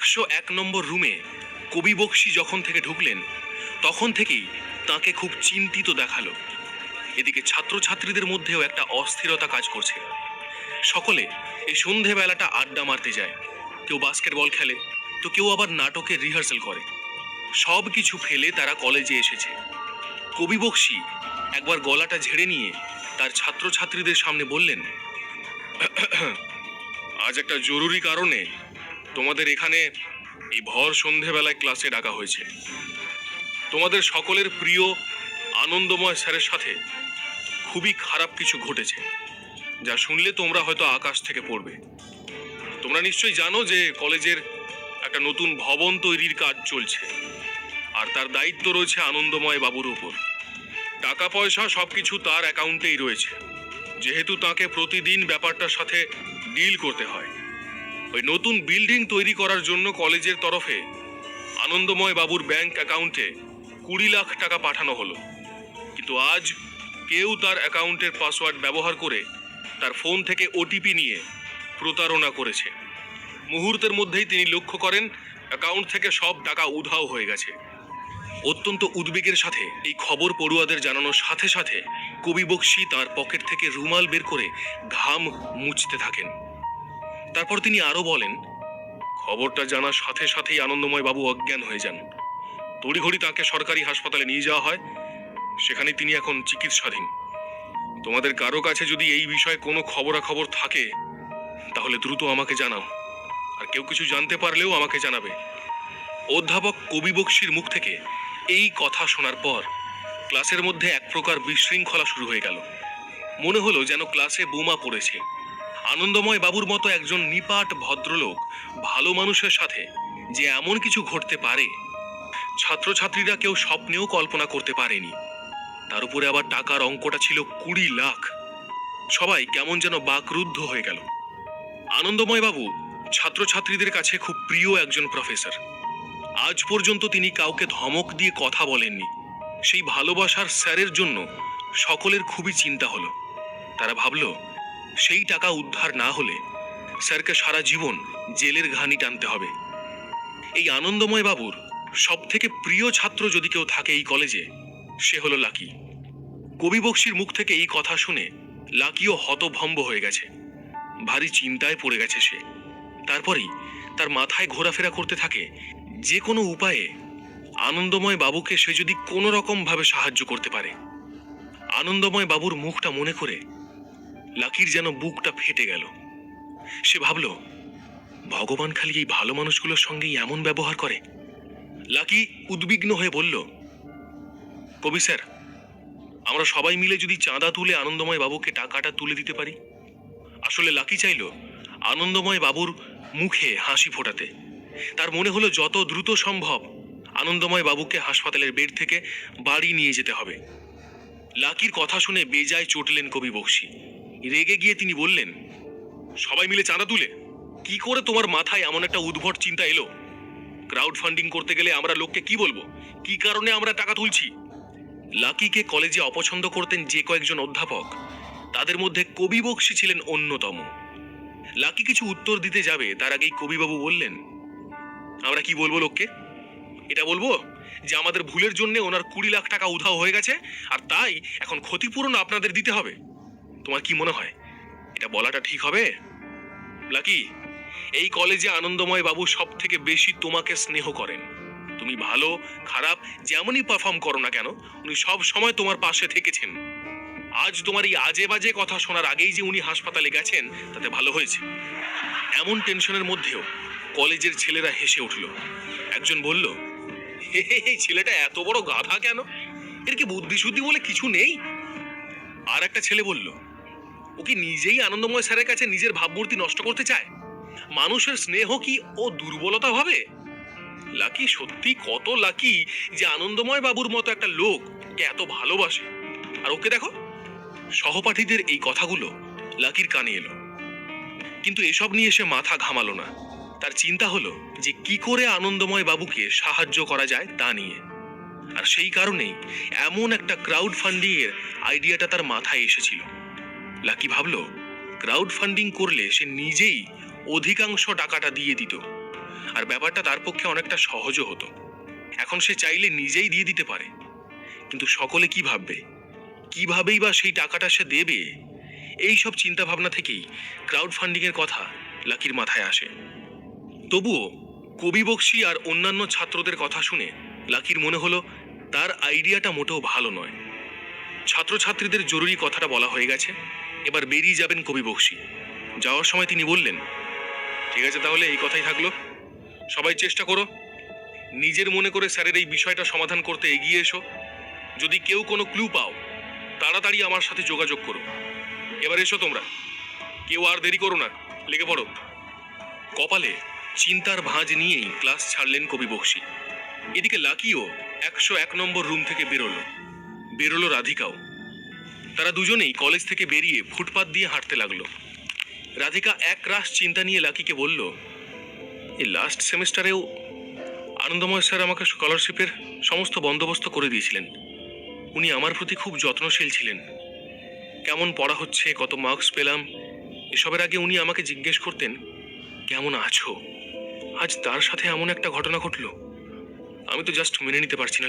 101 নম্বর রুমে কবি বক্সী যখন থেকে ঢুকলেন তখন থেকেই তাকে খুব চিন্তিত দেখালো। এদিকে ছাত্রছাত্রীদের মধ্যেও একটা অস্থিরতা কাজ করছে। সকলে এই সন্ধেবেলাটা আড্ডা মারতে যায়, কেউ বাস্কেটবল খেলে, তো কেউ আবার নাটকের রিহার্সাল করে। সব কিছু ফেলে তারা কলেজে এসেছে। কবি বক্সী একবার গলাটা ঝেড়ে নিয়ে তার ছাত্রছাত্রীদের সামনে বললেন, আজ একটা জরুরি কারণে তোমাদের এখানে এই ভর সন্ধেবেলায় ক্লাসে ডাকা হয়েছে। তোমাদের সকলের প্রিয় আনন্দময় স্যারের সাথে খুবই খারাপ কিছু ঘটেছে, যা শুনলে তোমরা হয়তো আকাশ থেকে পড়বে। তোমরা নিশ্চয়ই জানো যে কলেজের একটা নতুন ভবন তৈরির কাজ চলছে, আর তার দায়িত্ব রয়েছে আনন্দময় বাবুর উপর। টাকা পয়সা সবকিছু তার অ্যাকাউন্টেই রয়েছে, যেহেতু তাকে প্রতিদিন ব্যাপারটার সাথে ডিল করতে হয়। ওই নতুন বিল্ডিং তৈরি করার জন্য কলেজের তরফে আনন্দময় বাবুর ব্যাংক অ্যাকাউন্টে 20 লাখ টাকা পাঠানো হলো, কিন্তু আজ কেউ তার অ্যাকাউন্টের পাসওয়ার্ড ব্যবহার করে তার ফোন থেকে ওটিপি নিয়ে প্রতারণা করেছে। মুহূর্তের মধ্যেই তিনি লক্ষ্য করেন অ্যাকাউন্ট থেকে সব টাকা উধাও হয়ে গেছে। অত্যন্ত উদ্বেগের সাথে এই খবর পড়ুয়াদের জানানোর সাথে সাথে কবি বক্সী তার পকেট থেকে রুমাল বের করে ঘাম মুছতে থাকেন। তারপর তিনি আরো বলেন, খবরটা জানার সাথে সাথেই আনন্দময় বাবু অজ্ঞান হয়ে যান। তড়িঘড়ি তাকে সরকারি হাসপাতালে নিয়ে যাওয়া হয়, সেখানে তিনি এখন চিকিৎসাধীন। তোমাদের কারো কাছে যদি এই বিষয়ে কোনো খবরাখবর থাকে তাহলে দ্রুত আমাকে জানাও, আর কেউ কিছু জানতে পারলেও আমাকে জানাবে। অধ্যাপক কবি বক্সীর মুখ থেকে এই কথা শোনার পর ক্লাসের মধ্যে এক প্রকার বিশৃঙ্খলা শুরু হয়ে গেল। মনে হলো যেন ক্লাসে বোমা পড়েছে। আনন্দময় বাবুর মতো একজন নিপাট ভদ্রলোক, ভালো মানুষের সাথে যে এমন কিছু ঘটতে পারে, ছাত্রছাত্রীরা কেউ স্বপ্নেও কল্পনা করতে পারেনি। তার উপরে আবার টাকার অঙ্কটা ছিল 20 লাখ। সবাই কেমন যেন বাকরুদ্ধ হয়ে গেল। আনন্দময় বাবু ছাত্রছাত্রীদের কাছে খুব প্রিয় একজন প্রফেসর। আজ পর্যন্ত তিনি কাউকে ধমক দিয়ে কথা বলেননি। সেই ভালোবাসার স্যারের জন্য সকলের খুবই চিন্তা হলো। তারা ভাবল, সেই টাকা উদ্ধার না হলে স্যারকে সারা জীবন জেলের ঘানি টানতে হবে। এই আনন্দময় বাবুর সব থেকে প্রিয় ছাত্র যদি কেউ থাকে এই কলেজে, সে হলো লাকি। কবি বক্সীর মুখ থেকে এই কথা শুনে লাকিও হতভম্ব হয়ে গেছে। ভারী চিন্তায় পড়ে গেছে সে। তারপরেই তার মাথায় ঘোরাফেরা করতে থাকে যে কোনো উপায়ে আনন্দময় বাবুকে সে যদি কোনো রকম ভাবে সাহায্য করতে পারে। আনন্দময় বাবুর মুখটা মনে করে লাকির যেন বুকটা ফেটে গেল। সে ভাবল, ভগবান খালি এই ভালো মানুষগুলোর সঙ্গেই এমন ব্যবহার করে। লাকি উদ্বিগ্ন হয়ে বলল, কবি স্যার, আমরা সবাই মিলে যদি চাঁদা তুলে আনন্দময় বাবুকে টাকাটা তুলে দিতে পারি। আসলে লাকি চাইল আনন্দময় বাবুর মুখে হাসি ফোটাতে। তার মনে হলো যত দ্রুত সম্ভব আনন্দময় বাবুকে হাসপাতালের বেড থেকে বাড়ি নিয়ে যেতে হবে। লাকির কথা শুনে বেজায় চটলেন কবি বক্সী। রেগে গিয়ে তিনি বললেন, সবাই মিলে চাঁদা তুলে? কি করে তোমার মাথায় এমন একটা উদ্ভট চিন্তা এলো? ক্রাউড ফান্ডিং করতে গেলে আমরা লোককে কি বলবো? কি কারণে আমরা টাকা তুলছি? লাকিকে কলেজে অপছন্দ করতেন যে কয়েকজন অধ্যাপক, তাদের মধ্যে কবি বক্সী ছিলেন অন্যতম। লাকি কিছু উত্তর দিতে যাবে তার আগেই কবিবাবু বললেন, আমরা কি বলবো লোককে? এটা বলবো যে আমাদের ভুলের জন্য ওনার 20 লাখ টাকা উধাও হয়ে গেছে, আর তাই এখন ক্ষতিপূরণ আপনাদের দিতে হবে? তোমার কি মনে হয় এটা বলাটা ঠিক হবে? লাকি, এই কলেজে আনন্দময় বাবু সব থেকে বেশি তোমাকে স্নেহ করেন। তুমি ভালো খারাপ যেমনই পারফর্ম করো না কেন, উনি সব সময় তোমার পাশে থেকেছেন। আজ তোমার এই আজে বাজে কথা শোনার আগেই যে উনি হাসপাতালে গেছেন, তাতে ভালো হয়েছে। এমন টেনশনের মধ্যেও কলেজের ছেলেরা হেসে উঠল। একজন বলল, এই ছেলেটা এত বড় গাধা কেন? এর কি বুদ্ধি শুদ্ধি বলে কিছু নেই? আর একটা ছেলে বলল, ও কি নিজেই আনন্দময় স্যারের কাছে নিজের ভাবমূর্তি নষ্ট করতে চায়? মানুষের স্নেহ কি ও দুর্বলতা ভাবে? লাকি সত্যি কত লাকি যে আনন্দময় বাবুর মতো একটা লোক কে এত ভালোবাসে। আর ওকে দেখো। সহপাঠীদের এই কথাগুলো লাকির কানে এলো, কিন্তু এসব নিয়ে সে মাথা ঘামালো না। তার চিন্তা হলো যে কি করে আনন্দময় বাবুকে সাহায্য করা যায় তা নিয়ে। আর সেই কারণেই এমন একটা ক্রাউড ফান্ডিং এর আইডিয়াটা তার মাথায় এসেছিল। লাকি ভাবলো, ক্রাউড ফান্ডিং করলে সে নিজেই অধিকাংশ টাকাটা দিয়ে দিত, আর ব্যাপারটা তার পক্ষে অনেকটা সহজও হতো। এখন সে চাইলে নিজেই দিয়ে দিতে পারে, কিন্তু সকলে কি ভাববে, কিভাবেই বা সেই টাকাটা সে দেবে, এই সব চিন্তা ভাবনা থেকেই ক্রাউড ফান্ডিংয়ের কথা লাকির মাথায় আসে। তবুও কবি বক্সি আর অন্যান্য ছাত্রদের কথা শুনে লাকির মনে হলো তার আইডিয়াটা মোটেও ভালো নয়। ছাত্রছাত্রীদের জরুরি কথাটা বলা হয়ে গেছে, এবার বেরিয়ে যাবেন কবি বক্সি। যাওয়ার সময় তিনি বললেন, ঠিক আছে, তাহলে এই কথাই থাকলো, সবাই চেষ্টা করো, নিজের মনে করে স্যারের এই বিষয়টা সমাধান করতে এগিয়ে এসো। যদি কেউ কোনো ক্লু পাও, তাড়াতাড়ি আমার সাথে যোগাযোগ করো। এবার এসো তোমরা, কেউ আর দেরি করো না, লেগে পড়ো। কপালে চিন্তার ভাঁজ নিয়েই ক্লাস ছাড়লেন কবি বক্সি। এদিকে লাকিও 101 নম্বর রুম থেকে বেরোলো রাধিকাও। তারা দুজনেই কলেজ থেকে বেরিয়ে ফুটপাত দিয়ে হাঁটতে লাগলো। রাধিকা এক রাশ চিন্তা নিয়ে লাকিকে বলল, এই লাস্ট সেমিস্টারেও আনন্দময় স্যার আমাকে স্কলারশিপের সমস্ত বন্দোবস্ত করে দিয়েছিলেন। উনি আমার প্রতি খুব যত্নশীল ছিলেন। কেমন পড়া হচ্ছে, কত মার্কস পেলাম, এসবের আগে উনি আমাকে জিজ্ঞেস করতেন, কেমন আছো? আজ তার সাথে এমন একটা ঘটনা ঘটলো, আমি তো জাস্ট মেনে নিতে পারছি না।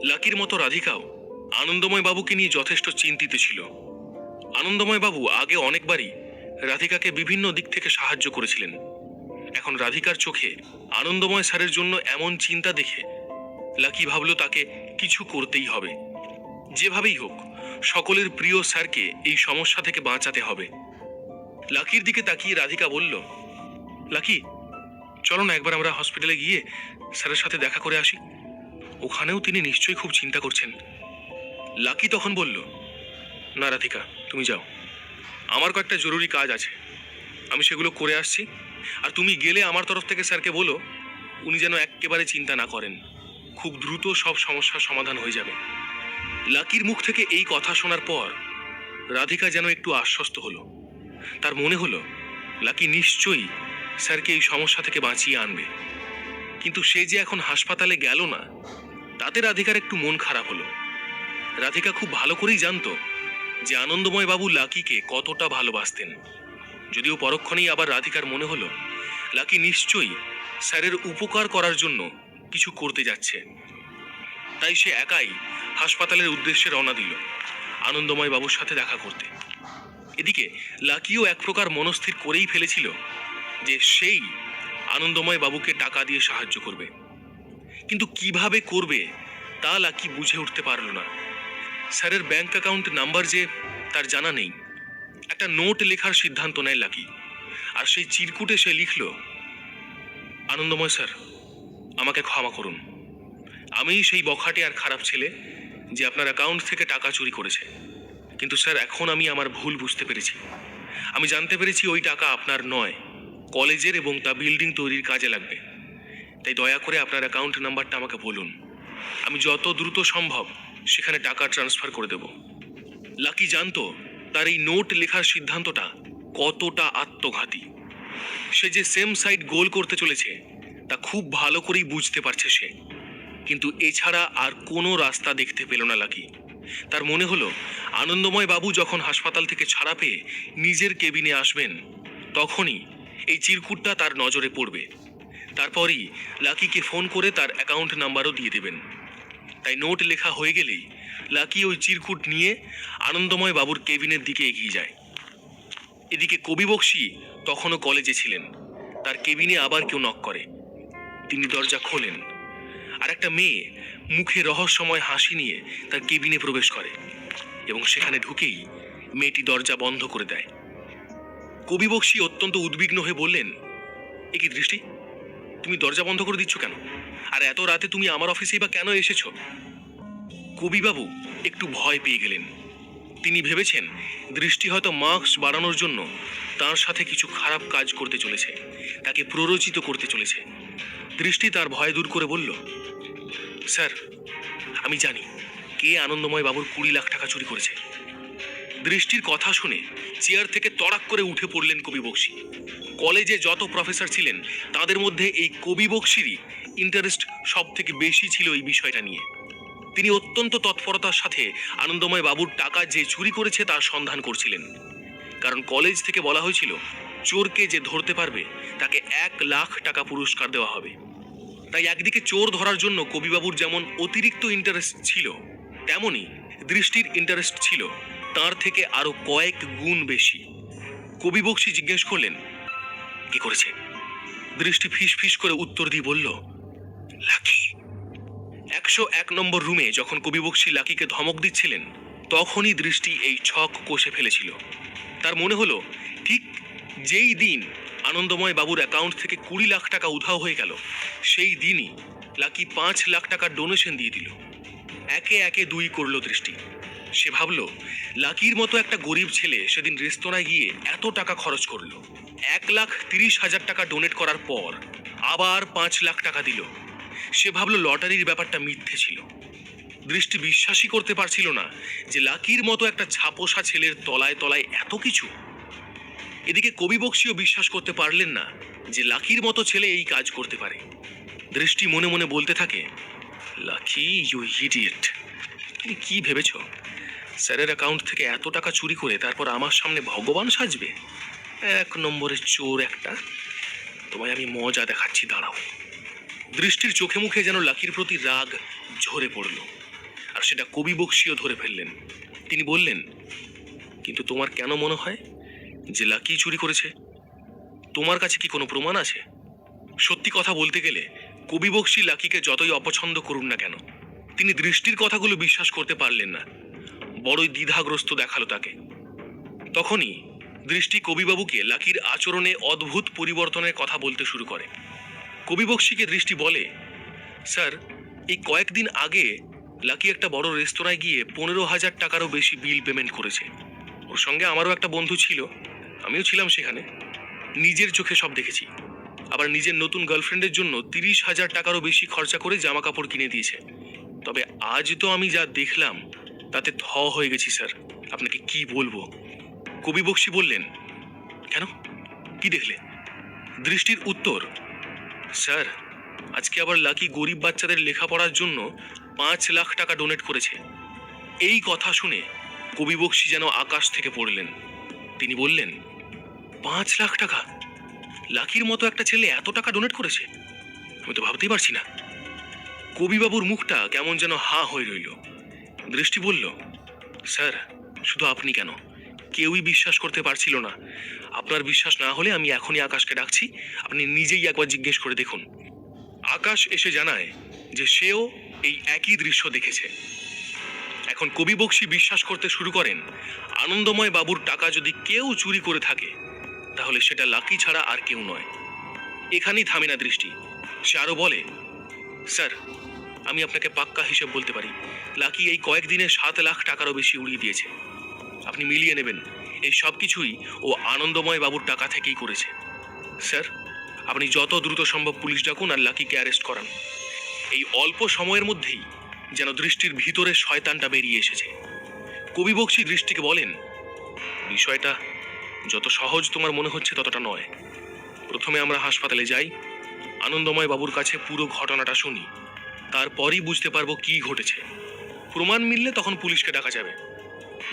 লাকির মতো রাধিকাও আনন্দময় বাবুকে নিয়ে যথেষ্ট চিন্তিত ছিল। আনন্দময় বাবু আগে অনেকবারই রাধিকাকে বিভিন্ন দিক থেকে সাহায্য করেছিলেন। এখন রাধিকার চোখে আনন্দময় স্যারের জন্য এমন চিন্তা দেখে লাকি ভাবল তাকে কিছু করতেই হবে। যেভাবেই হোক সকলের প্রিয় স্যারকে এই সমস্যা থেকে বাঁচাতে হবে। লাকির দিকে তাকিয়ে রাধিকা বলল, লাকি, চলো না একবার আমরা হসপিটালে গিয়ে স্যারের সাথে দেখা করে আসি। ওখানেও তিনি নিশ্চয়ই খুব চিন্তা করছেন। লাকি তখন বলল, না রাধিকা, তুমি যাও, আমার কয়েকটা জরুরি কাজ আছে, আমি সেগুলো করে আসছি। আর তুমি গেলে আমার তরফ থেকে স্যারকে বলো উনি যেন একেবারে চিন্তা না করেন, খুব দ্রুত সব সমস্যার সমাধান হয়ে যাবে। লাকির মুখ থেকে এই কথা শোনার পর রাধিকা যেন একটু আশ্বস্ত হলো। তার মনে হলো লাকি নিশ্চয়ই স্যারকে এই সমস্যা থেকে বাঁচিয়ে আনবে। কিন্তু সে যে এখন হাসপাতালে গেল না, তাতে রাধিকার একটু মন খারাপ হলো। রাধিকা খুব ভালো করেই জানতো যে আনন্দময় বাবু লাকিকে কতটা ভালোবাসতেন। যদিও পরক্ষণেই আবার রাধিকার মনে হলো লাকি নিশ্চয়ই স্যারের উপকার করার জন্য কিছু করতে যাচ্ছে। তাই সে একাই হাসপাতালের উদ্দেশ্যে রওনা দিল আনন্দময় বাবুর সাথে দেখা করতে। এদিকে লাকিও এক প্রকার মনস্থির করেই ফেলেছিল যে সেই আনন্দময় বাবুকে টাকা দিয়ে সাহায্য করবে, কিন্তু কিভাবে করবে তা লাকি বুঝে উঠতে পারল না। স্যারের ব্যাংক অ্যাকাউন্ট নাম্বার যে তার জানা নেই। একটা নোট লেখার সিদ্ধান্ত নেয় লাকি, আর সেই চিরকুটে সে লিখল, আনন্দময় স্যার, আমাকে ক্ষমা করুন, আমি সেই বখাটে আর খারাপ ছেলে যে আপনার অ্যাকাউন্ট থেকে টাকা চুরি করেছে। কিন্তু স্যার, এখন আমি আমার ভুল বুঝতে পেরেছি। আমি জানতে পেরেছি ওই টাকা আপনার নয়, কলেজের এবং তা বিল্ডিং তৈরির কাজে লাগবে। তাই দয়া করে আপনার অ্যাকাউন্ট নাম্বারটা আমাকে বলুন, আমি যত দ্রুত সম্ভব সেখানে টাকা ট্রান্সফার করে দেব। লাকি জানতো তার এই নোট লেখার সিদ্ধান্তটা কতটা আত্মঘাতী। সে যে সেম সাইড গোল করতে চলেছে তা খুব ভালো করেই বুঝতে পারছে সে, কিন্তু এছাড়া আর কোনো রাস্তা দেখতে পেল না লাকি। তার মনে হলো আনন্দময় বাবু যখন হাসপাতাল থেকে ছাড়া পেয়ে নিজের কেবিনে আসবেন, তখনই এই চিরকুটটা তার নজরে পড়বে। তারপরই লাকিকে ফোন করে তার অ্যাকাউন্ট নাম্বারও দিয়ে দেবেন। তাই নোট লেখা হয়ে গেলেই লাকি ওই চিরকুট নিয়ে আনন্দময় বাবুর কেবিনের দিকে এগিয়ে যায়। এদিকে কবি বক্সি তখনও কলেজে ছিলেন। তার কেবিনে আবার কেউ নক করে। তিনি দরজা খোলেন, আর একটা মেয়ে মুখে রহস্যময় হাসি নিয়ে তার কেবিনে প্রবেশ করে এবং সেখানে ঢুকেই মেয়েটি দরজা বন্ধ করে দেয়। কবি বক্সি অত্যন্ত উদ্বিগ্ন হয়ে বললেন, এ কি দৃষ্টি, তুমি দরজা বন্ধ করে দিচ্ছ কেন? আর এত রাতে তুমি আমার অফিসেই বা কেন এসেছ? কবিবাবু একটু ভয় পেয়ে গেলেন। তিনি ভেবেছেন দৃষ্টি হয়তো মার্কস বাড়ানোর জন্য তার সাথে কিছু খারাপ কাজ করতে চলেছে, তাকে প্ররোচিত করতে চলেছে। দৃষ্টি তার ভয় দূর করে বলল, স্যার, আমি জানি কে আনন্দময় বাবুর 20 লাখ টাকা চুরি করেছে। দৃষ্টির কথা শুনে চেয়ার থেকে তড়াক করে উঠে পড়লেন কবি বক্সি। কলেজে যত প্রফেসর ছিলেন তাদের মধ্যে এই কবি বক্সিরই ইন্টারেস্ট সব থেকে বেশি ছিল এই বিষয়টা নিয়ে। তিনি অত্যন্ত তৎপরতার সাথে আনন্দময় বাবুর টাকা যে চুরি করেছে তার সন্ধান করছিলেন, কারণ কলেজ থেকে বলা হয়েছিল চোরকে যে ধরতে পারবে তাকে 1,00,000 টাকা পুরস্কার দেওয়া হবে। তাই একদিকে চোর ধরার জন্য কবিবাবুর যেমন অতিরিক্ত ইন্টারেস্ট ছিল, তেমনি দৃষ্টির ইন্টারেস্ট ছিল তার থেকে আরো কয়েক গুণ বেশি। কবি বক্সী জিজ্ঞেস করলেন, কি করেছে? দৃষ্টি ফিস ফিস করে উত্তর দিয়ে বলল, লাকি। 101 নম্বর রুমে যখন কবি বক্সী লাকিকে ধমক দিচ্ছিলেন, তখনই দৃষ্টি এই ছক কষে ফেলেছিল। তার মনে হলো ঠিক যেই দিন আনন্দময় বাবুর অ্যাকাউন্ট থেকে 20 লাখ টাকা উধাও হয়ে গেল, সেই দিনই লাকি 5 লাখ টাকার ডোনেশন দিয়ে দিল। একে একে দুই করলো দৃষ্টি। সে ভাবল, লাকির মতো একটা গরিব ছেলে সেদিন রেস্তোরাঁয় গিয়ে এত টাকা খরচ করলো, 1,30,000 টাকা ডোনেট করার পর আবার 5 লাখ টাকা দিল। সে ভাবল লটারির ব্যাপারটা মিথ্যে ছিল। দৃষ্টি বিশ্বাসই করতে পারছিল না যে লাকির মতো একটা ছাপোষা ছেলের তলায় তলায় এত কিছু। এদিকে কবি বক্সীও বিশ্বাস করতে পারলেন না যে লাকির মতো ছেলে এই কাজ করতে পারে। দৃষ্টি মনে মনে বলতে থাকে, লাকি, ইউ ইডিয়েট, তুমি কি ভেবেছ স্যারের অ্যাকাউন্ট থেকে এত টাকা চুরি করে তারপর আমার সামনে ভগবান সাজবে? 1 নম্বরের চোর একটা, তোমায় আমি মজা দেখাচ্ছি, দাঁড়াও। দৃষ্টির চোখে মুখে যেন লাকির প্রতি রাগ ঝরে পড়ল, আর সেটা কবি বক্সীও ধরে ফেললেন। তিনি বললেন, কিন্তু তোমার কেন মনে হয় যে লাকি চুরি করেছে? তোমার কাছে কি কোনো প্রমাণ আছে? সত্যি কথা বলতে গেলে কবি বক্সী লাকিকে যতই অপছন্দ করুন না কেন, তিনি দৃষ্টির কথাগুলো বিশ্বাস করতে পারলেন না। বড়ই দ্বিধাগ্রস্ত দেখালো তাকে। তখনই দৃষ্টি কবিবাবুকে লাকির আচরণে অদ্ভুত পরিবর্তনের কথা বলতে শুরু করে। কবি বক্সীকে দৃষ্টি বলে, স্যার, এই কয়েকদিন আগে লাকি একটা বড় রেস্তোরাঁয় গিয়ে 15,000 টাকারও বেশি বিল পেমেন্ট করেছে। ওর সঙ্গে আমারও একটা বন্ধু ছিল, আমিও ছিলাম সেখানে। নিজের চোখে সব দেখেছি। আবার নিজের নতুন গার্লফ্রেন্ডের জন্য 30,000 টাকারও বেশি খরচা করে জামা কাপড় কিনে দিয়েছে। তবে আজ তো আমি যা দেখলাম তাতে থ হয়ে গেছি স্যার, আপনাকে কি বলবো। কবি বক্সী বললেন, কেন, কি দেখলে? দৃষ্টির উত্তর, স্যার, আজকে আবার লাকি গরিব বাচ্চাদের লেখাপড়ার জন্য 5 লাখ টাকা ডোনেট করেছে। এই কথা শুনে কবি বক্সী যেন আকাশ থেকে পড়লেন। তিনি বললেন, 5 লাখ টাকা? লাকির মতো একটা ছেলে এত টাকা ডোনেট করেছে? আমি তো ভাবতেই পারছি না। কবিবাবুর মুখটা কেমন যেন হাঁ হয়ে রইল। দৃষ্টি বলল, স্যার, শুধু আপনি কেন, কেউই বিশ্বাস করতে পারছিল না। আপনার বিশ্বাস না হলে আমি এখনই আকাশকে ডাকছি, আপনি নিজেই একবার জিজ্ঞেস করে দেখুন। আকাশ এসে জানায় যে সেও এই একই দৃশ্য দেখেছে। এখন কবি বক্সী বিশ্বাস করতে শুরু করেন, আনন্দময় বাবুর টাকা যদি কেউ চুরি করে থাকে তাহলে সেটা লাকি ছাড়া আর কেউ নয়। এখানেই থামে না দৃষ্টি। সে আরো বলে, স্যার, আমি আপনাকে পাক্কা হিসেব বলতে পারি, লাকি এই কয়েকদিনে 7 লাখ টাকারও বেশি উড়িয়ে দিয়েছে। আপনি মিলিয়ে নেবেন, এই সব কিছুই ও আনন্দময় বাবুর টাকা থেকেই করেছে। স্যার, আপনি যত দ্রুত সম্ভব পুলিশ ডাকুন আর লাকিকে অ্যারেস্ট করান। এই অল্প সময়ের মধ্যেই যেন দৃষ্টির ভিতরে শয়তানটা বেরিয়ে এসেছে। কবি বক্সী দৃষ্টিকে বলেন, বিষয়টা যত সহজ তোমার মনে হচ্ছে ততটা নয়। প্রথমে আমরা হাসপাতালে যাই, আনন্দময় বাবুর কাছে পুরো ঘটনাটা শুনি, তারপরই বুঝতে পারবো কি ঘটেছে। প্রমাণ মিললে তখন পুলিশকে ডাকা যাবে,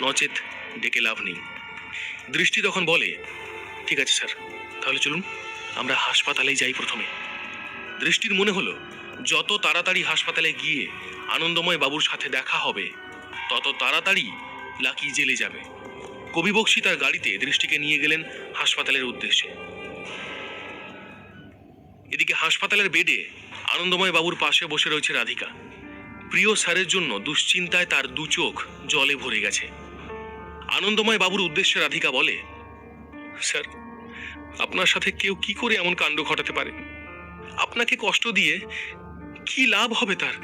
নচেত ডেকে লাভ নেই। দৃষ্টি তখন বলে, ঠিক আছে স্যার, তাহলে চলুন আমরা হাসপাতালেই যাই প্রথমে। দৃষ্টির মনে হলো যত তাড়াতাড়ি হাসপাতালে গিয়ে আনন্দময় বাবুর সাথে দেখা হবে তত তাড়াতাড়ি লাকি জেলে যাবে। কবি বক্সী তার গাড়িতে দৃষ্টিকে নিয়ে গেলেন হাসপাতালের উদ্দেশ্যে। এদিকে হাসপাতালের বেডে আনন্দময় বাবুর পাশে বসে রয়েছে রাধিকা। প্রিয় স্যারের জন্য দুশ্চিন্তায় তার দু চোখ জলে ভরে গেছে। আনন্দময় বাবুর উদ্দেশ্যে রাধিকা বলে, স্যার, আপনার সাথে কেউ কি করে এমন কাণ্ড ঘটাতে পারে? আপনাকে কষ্ট দিয়ে কি লাভ হবে তার?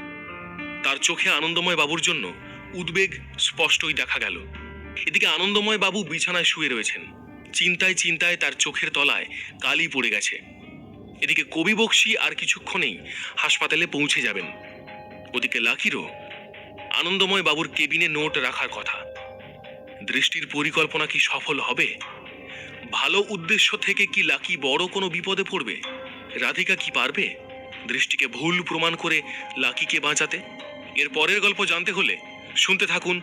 তার চোখে আনন্দময় বাবুর জন্য উদ্বেগ স্পষ্টই দেখা গেল। এদিকে আনন্দময় বাবু বিছানায় শুয়ে রয়েছেন। চিন্তায় চিন্তায় তার চোখের তলায় কালি পড়ে গেছে। এদিকে কবি বক্সী আর কিছুক্ষণেই হাসপাতালে পৌঁছে যাবেন। ওদিকে লাকিরও আনন্দময় বাবুর কেবিনে নোট রাখার কথা। দৃষ্টির পরিকল্পনা কি সফল হবে? ভালো উদ্দেশ্য থেকে কি লাকি বড় কোনো বিপদে পড়বে? রাধিকা কি পারবে দৃষ্টিকে ভুল প্রমাণ করে লাকিকে বাঁচাতে? এর পরের গল্প জানতে হলে শুনতে থাকুন